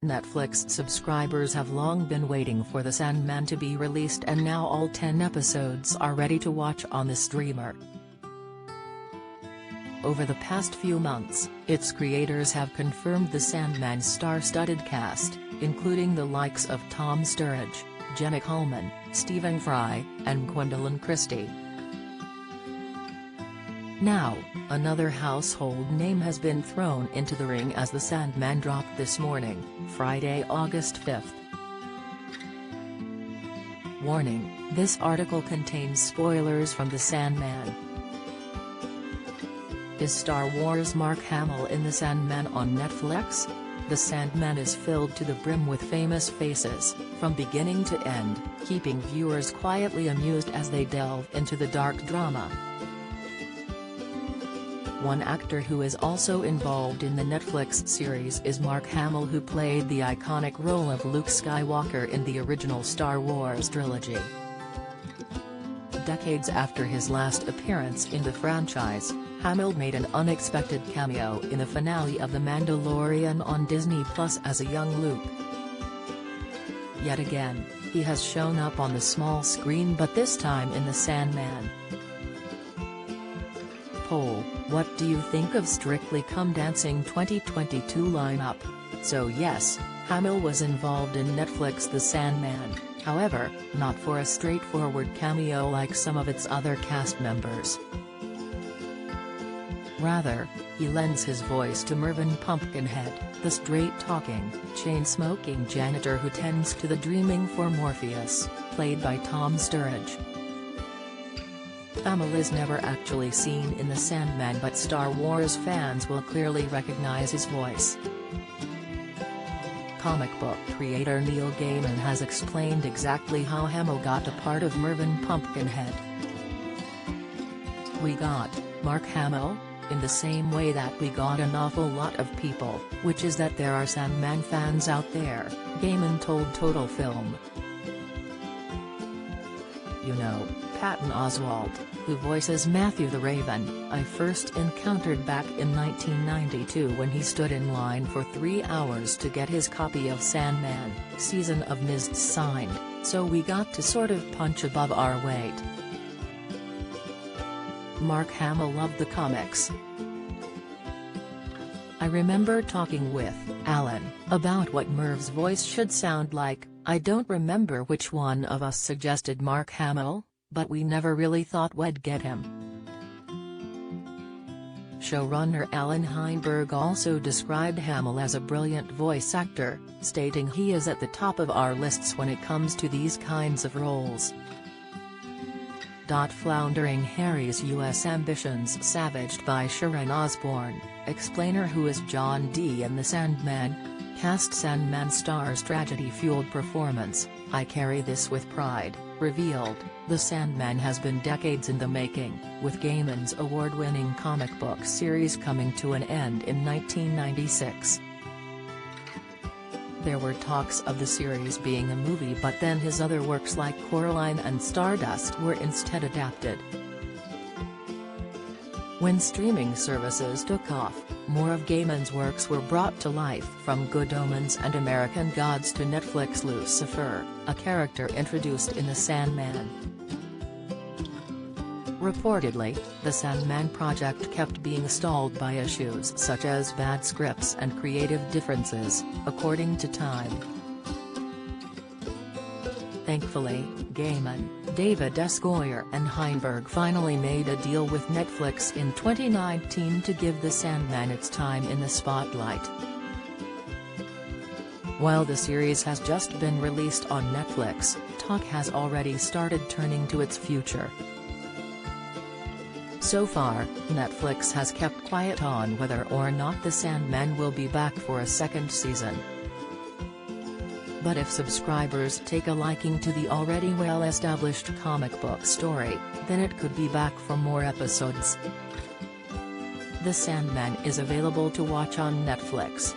Netflix subscribers have long been waiting for The Sandman to be released, and now all 10 episodes are ready to watch on the streamer. Over the past few months, its creators have confirmed The Sandman's star-studded cast, including the likes of Tom Sturridge, Jenna Coleman, Stephen Fry, and Gwendolyn Christie. Now, another household name has been thrown into the ring as The Sandman dropped this morning, Friday, August 5th. Warning: this article contains spoilers from The Sandman. Is Star Wars' Mark Hamill in The Sandman on Netflix? The Sandman is filled to the brim with famous faces, from beginning to end, keeping viewers quietly amused as they delve into the dark drama. One actor who is also involved in the Netflix series is Mark Hamill, who played the iconic role of Luke Skywalker in the original Star Wars trilogy. Decades after his last appearance in the franchise, Hamill made an unexpected cameo in the finale of The Mandalorian on Disney Plus as a young Luke. Yet again, he has shown up on the small screen, but this time in The Sandman. Poll: what do you think of Strictly Come Dancing 2022 lineup? So yes, Hamill was involved in Netflix The Sandman, however, not for a straightforward cameo like some of its other cast members. Rather, he lends his voice to Mervyn Pumpkinhead, the straight-talking, chain-smoking janitor who tends to the dreaming for Morpheus, played by Tom Sturridge. Hamill is never actually seen in The Sandman, but Star Wars fans will clearly recognize his voice. Comic book creator Neil Gaiman has explained exactly how Hamill got a part of Mervyn Pumpkinhead. "We got Mark Hamill in the same way that we got an awful lot of people, which is that there are Sandman fans out there," Gaiman told Total Film. "You know, Patton Oswalt, who voices Matthew the Raven, I first encountered back in 1992 when he stood in line for 3 hours to get his copy of Sandman, Season of Mists signed, so we got to sort of punch above our weight." Mark Hamill loved the comics. "I remember talking with Alan about what Merv's voice should sound like. I don't remember which one of us suggested Mark Hamill, but we never really thought we'd get him." Showrunner Alan Heinberg also described Hamill as a brilliant voice actor, stating he is at the top of our lists when it comes to these kinds of roles. Floundering Harry's U.S. ambitions savaged by Sharon Osbourne, explainer who is John Dee in The Sandman, cast Sandman star's tragedy-fueled performance, "I carry this with pride," revealed, The Sandman has been decades in the making, with Gaiman's award-winning comic book series coming to an end in 1996. There were talks of the series being a movie, but then his other works like Coraline and Stardust were instead adapted. When streaming services took off, more of Gaiman's works were brought to life, from Good Omens and American Gods to Netflix Lucifer, a character introduced in The Sandman. Reportedly, the Sandman project kept being stalled by issues such as bad scripts and creative differences, according to Time. Thankfully, Gaiman, David S. Goyer and Heinberg finally made a deal with Netflix in 2019 to give The Sandman its time in the spotlight. While the series has just been released on Netflix, talk has already started turning to its future. So far, Netflix has kept quiet on whether or not The Sandman will be back for a second season. But if subscribers take a liking to the already well-established comic book story, then it could be back for more episodes. The Sandman is available to watch on Netflix.